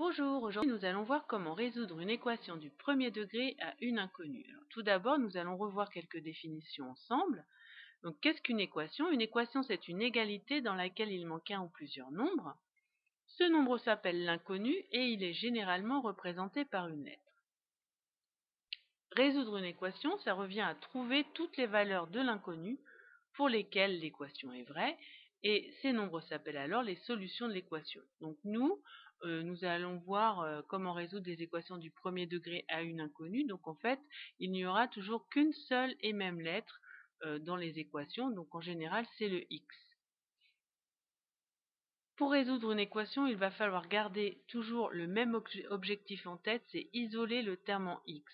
Bonjour, aujourd'hui nous allons voir comment résoudre une équation du premier degré à une inconnue. Alors, tout d'abord, nous allons revoir quelques définitions ensemble. Donc, qu'est-ce qu'une équation? Une équation, c'est une égalité dans laquelle il manque un ou plusieurs nombres. Ce nombre s'appelle l'inconnu et il est généralement représenté par une lettre. Résoudre une équation, ça revient à trouver toutes les valeurs de l'inconnu pour lesquelles l'équation est vraie, et ces nombres s'appellent alors les solutions de l'équation. Donc nous allons voir comment résoudre des équations du premier degré à une inconnue. Donc en fait, il n'y aura toujours qu'une seule et même lettre dans les équations, donc en général c'est le x. Pour résoudre une équation, il va falloir garder toujours le même objectif en tête, c'est isoler le terme en x.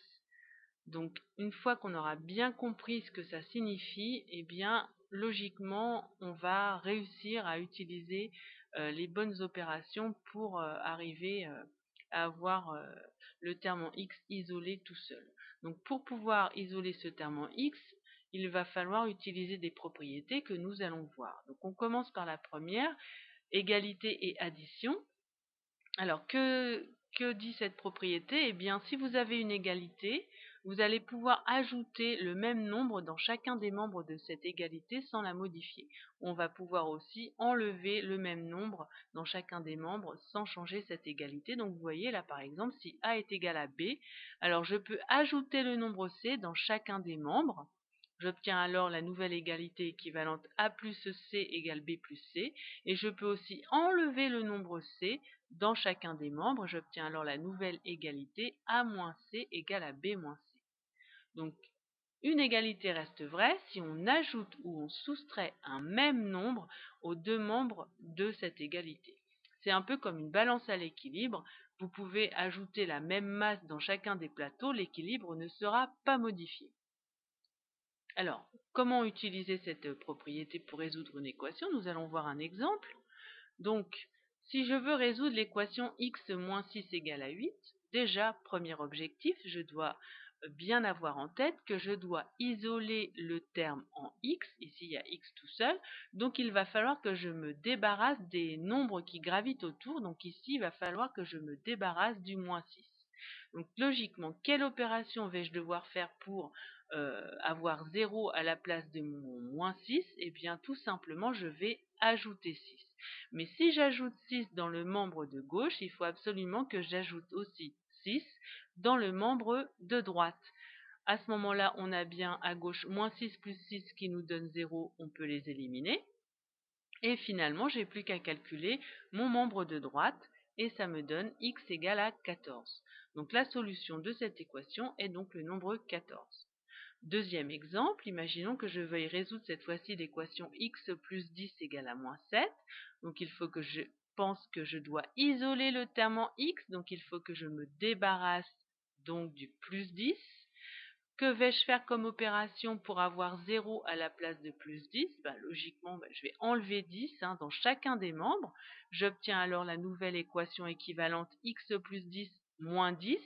Donc, une fois qu'on aura bien compris ce que ça signifie, eh bien, logiquement, on va réussir à utiliser les bonnes opérations pour arriver à avoir le terme en x isolé tout seul. Donc, pour pouvoir isoler ce terme en x, il va falloir utiliser des propriétés que nous allons voir. Donc, on commence par la première, égalité et addition. Alors, que dit cette propriété? Eh bien, si vous avez une égalité, vous allez pouvoir ajouter le même nombre dans chacun des membres de cette égalité sans la modifier. On va pouvoir aussi enlever le même nombre dans chacun des membres sans changer cette égalité. Donc, vous voyez là, par exemple, si A est égal à B, alors je peux ajouter le nombre C dans chacun des membres. J'obtiens alors la nouvelle égalité équivalente A plus C égale B plus C. Et je peux aussi enlever le nombre C dans chacun des membres. J'obtiens alors la nouvelle égalité A moins C égale à B moins C. Donc, une égalité reste vraie si on ajoute ou on soustrait un même nombre aux deux membres de cette égalité. C'est un peu comme une balance à l'équilibre. Vous pouvez ajouter la même masse dans chacun des plateaux, l'équilibre ne sera pas modifié. Alors, comment utiliser cette propriété pour résoudre une équation? Nous allons voir un exemple. Donc, si je veux résoudre l'équation x moins 6 égale à 8, déjà, premier objectif, je dois bien avoir en tête que je dois isoler le terme en x, ici il y a x tout seul, donc il va falloir que je me débarrasse des nombres qui gravitent autour, donc ici il va falloir que je me débarrasse du moins 6. Donc logiquement, quelle opération vais-je devoir faire pour avoir 0 à la place de mon moins 6? Eh bien tout simplement, je vais ajouter 6. Mais si j'ajoute 6 dans le membre de gauche, il faut absolument que j'ajoute aussi 6 dans le membre de droite. À ce moment-là, on a bien à gauche moins 6 plus 6 qui nous donne 0, on peut les éliminer. Et finalement, j'ai plus qu'à calculer mon membre de droite et ça me donne x égale à 14. Donc la solution de cette équation est donc le nombre 14. Deuxième exemple, imaginons que je veuille résoudre cette fois-ci l'équation x plus 10 égale à moins 7. Donc il faut que je pense que je dois isoler le terme en x, donc il faut que je me débarrasse donc du plus 10. Que vais-je faire comme opération pour avoir 0 à la place de plus 10? Logiquement, je vais enlever 10 dans chacun des membres. J'obtiens alors la nouvelle équation équivalente x plus 10 moins 10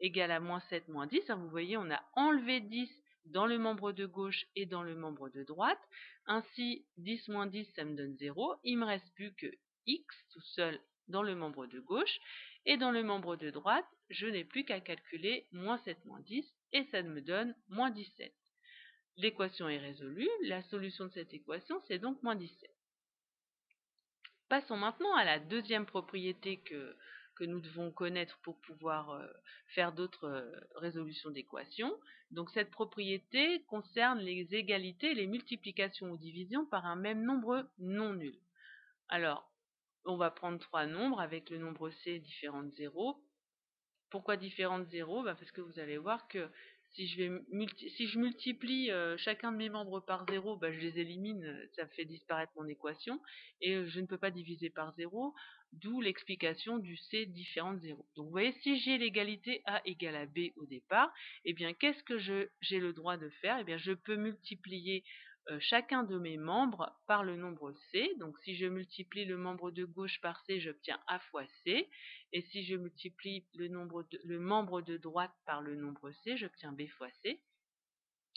égale à moins 7 moins 10. Vous voyez, on a enlevé 10 dans le membre de gauche et dans le membre de droite. Ainsi, 10 moins 10, ça me donne 0. Il ne me reste plus que x tout seul dans le membre de gauche. Et dans le membre de droite, je n'ai plus qu'à calculer moins 7 moins 10 et ça me donne moins 17. L'équation est résolue, la solution de cette équation c'est donc moins 17. Passons maintenant à la deuxième propriété que nous devons connaître pour pouvoir faire d'autres résolutions d'équations. Donc cette propriété concerne les égalités, les multiplications ou divisions par un même nombre non nul. Alors, on va prendre trois nombres avec le nombre c différent de 0. Pourquoi différent de 0? Parce que vous allez voir que si je multiplie chacun de mes membres par 0, je les élimine, ça fait disparaître mon équation, et je ne peux pas diviser par 0, d'où l'explication du c différent de 0. Donc vous voyez, si j'ai l'égalité a égale à b au départ, eh bien qu'est-ce que j'ai le droit de faire? Eh bien je peux multiplier chacun de mes membres par le nombre c. Donc si je multiplie le membre de gauche par c, j'obtiens a fois c. Et si je multiplie le membre de droite par le nombre c, j'obtiens b fois c.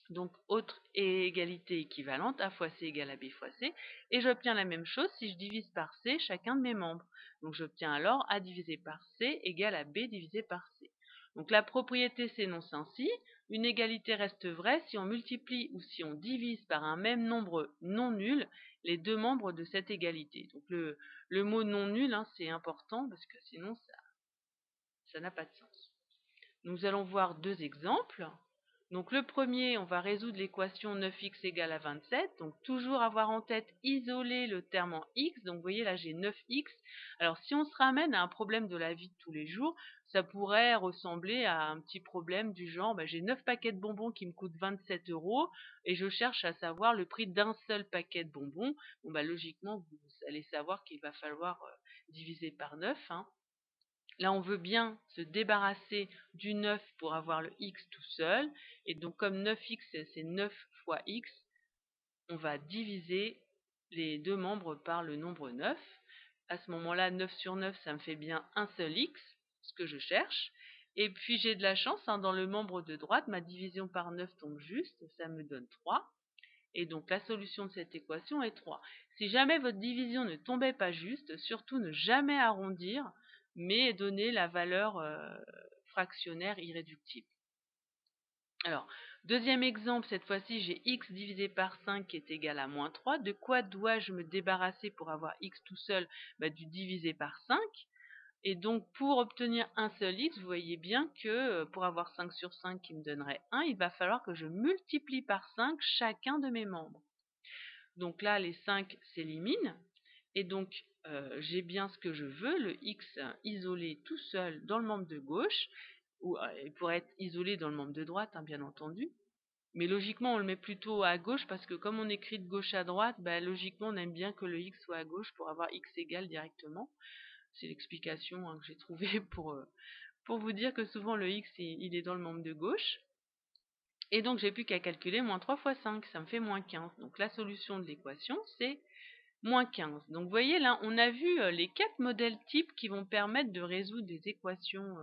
Donc, autre égalité équivalente, A fois C égale à B fois C. Et j'obtiens la même chose si je divise par C chacun de mes membres. Donc, j'obtiens alors A divisé par C égale à B divisé par C. Donc, la propriété s'énonce ainsi. Une égalité reste vraie si on multiplie ou si on divise par un même nombre non nul les deux membres de cette égalité. Donc, le mot non nul, c'est important parce que sinon, ça n'a pas de sens. Nous allons voir deux exemples. Donc le premier, on va résoudre l'équation 9x égale à 27. Donc toujours avoir en tête isoler le terme en x. Donc vous voyez là j'ai 9x. Alors si on se ramène à un problème de la vie de tous les jours, ça pourrait ressembler à un petit problème du genre j'ai 9 paquets de bonbons qui me coûtent 27 € et je cherche à savoir le prix d'un seul paquet de bonbons. Bon logiquement vous allez savoir qu'il va falloir diviser par 9. Là, on veut bien se débarrasser du 9 pour avoir le x tout seul. Et donc, comme 9x, c'est 9 fois x, on va diviser les deux membres par le nombre 9. À ce moment-là, 9 sur 9, ça me fait bien un seul x, ce que je cherche. Et puis, j'ai de la chance, dans le membre de droite, ma division par 9 tombe juste, ça me donne 3. Et donc, la solution de cette équation est 3. Si jamais votre division ne tombait pas juste, surtout ne jamais arrondir, mais donner la valeur fractionnaire irréductible. Alors, deuxième exemple, cette fois-ci, j'ai x divisé par 5 qui est égal à moins 3. De quoi dois-je me débarrasser pour avoir x tout seul? Du divisé par 5. Et donc, pour obtenir un seul x, vous voyez bien que pour avoir 5 sur 5 qui me donnerait 1, il va falloir que je multiplie par 5 chacun de mes membres. Donc là, les 5 s'éliminent. Et donc, j'ai bien ce que je veux, le x isolé tout seul dans le membre de gauche, ou il pourrait être isolé dans le membre de droite, bien entendu. Mais logiquement, on le met plutôt à gauche parce que comme on écrit de gauche à droite, logiquement, on aime bien que le x soit à gauche pour avoir x égale directement. C'est l'explication que j'ai trouvée pour vous dire que souvent le x, il est dans le membre de gauche. Et donc, j'ai plus qu'à calculer moins 3 fois 5, ça me fait moins 15. Donc, la solution de l'équation, c'est moins 15. Donc vous voyez là, on a vu les 4 modèles types qui vont permettre de résoudre des équations,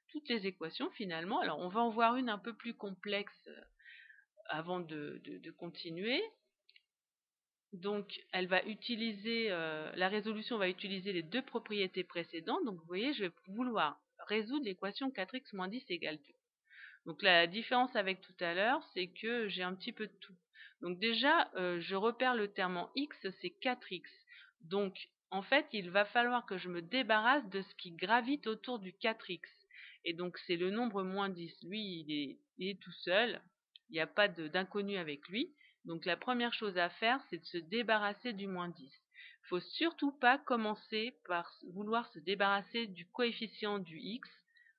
toutes les équations finalement. Alors on va en voir une un peu plus complexe avant de continuer. Donc elle va utiliser, la résolution va utiliser les deux propriétés précédentes. Donc vous voyez, je vais vouloir résoudre l'équation 4x moins 10 égale 2. Donc la différence avec tout à l'heure, c'est que j'ai un petit peu de tout. Donc déjà, je repère le terme en x, c'est 4x. Donc en fait, il va falloir que je me débarrasse de ce qui gravite autour du 4x. Et donc c'est le nombre moins 10. Lui, il est tout seul. Il n'y a pas d'inconnu avec lui. Donc la première chose à faire, c'est de se débarrasser du moins 10. Il ne faut surtout pas commencer par vouloir se débarrasser du coefficient du x,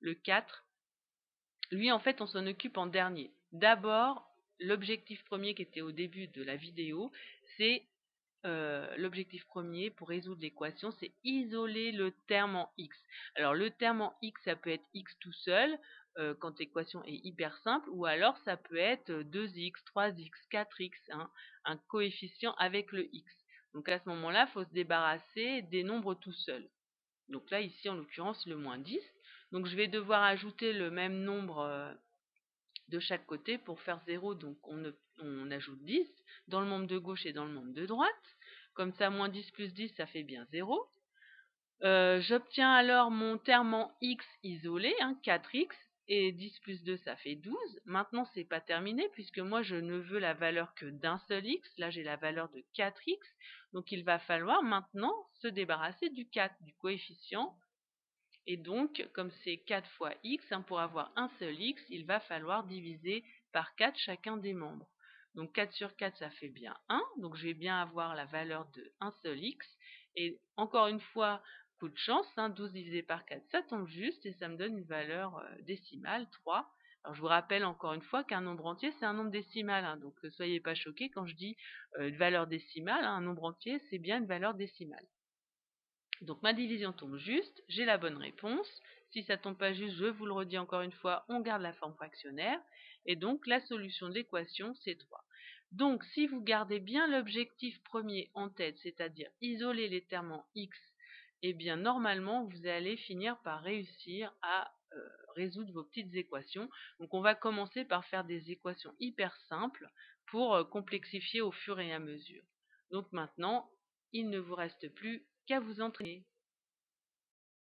le 4. Lui, en fait, on s'en occupe en dernier. D'abord, l'objectif premier qui était au début de la vidéo, c'est l'objectif premier pour résoudre l'équation, c'est isoler le terme en x. Alors, le terme en x, ça peut être x tout seul, quand l'équation est hyper simple, ou alors ça peut être 2x, 3x, 4x, un coefficient avec le x. Donc, à ce moment-là, il faut se débarrasser des nombres tout seuls. Donc là, ici, en l'occurrence, le moins 10. Donc je vais devoir ajouter le même nombre de chaque côté pour faire 0. Donc on ajoute 10 dans le membre de gauche et dans le membre de droite. Comme ça, moins 10 plus 10, ça fait bien 0. J'obtiens alors mon terme en x isolé, 4x, et 10 plus 2, ça fait 12. Maintenant, c'est pas terminé, puisque moi, je ne veux la valeur que d'un seul x. Là, j'ai la valeur de 4x. Donc, il va falloir maintenant se débarrasser du 4, du coefficient. Et donc, comme c'est 4 fois x, pour avoir un seul x, il va falloir diviser par 4 chacun des membres. Donc 4 sur 4, ça fait bien 1. Donc je vais bien avoir la valeur de un seul x. Et encore une fois, coup de chance, 12 divisé par 4, ça tombe juste et ça me donne une valeur décimale, 3. Alors je vous rappelle encore une fois qu'un nombre entier, c'est un nombre décimal. Donc ne soyez pas choqués quand je dis une valeur décimale. Un nombre entier, c'est bien une valeur décimale. Donc ma division tombe juste, j'ai la bonne réponse. Si ça tombe pas juste, je vous le redis encore une fois, on garde la forme fractionnaire. Et donc la solution de l'équation, c'est 3. Donc si vous gardez bien l'objectif premier en tête, c'est-à-dire isoler les termes en x, eh bien normalement vous allez finir par réussir à résoudre vos petites équations. Donc on va commencer par faire des équations hyper simples pour complexifier au fur et à mesure. Donc maintenant, il ne vous reste plus qu'à vous entraîner.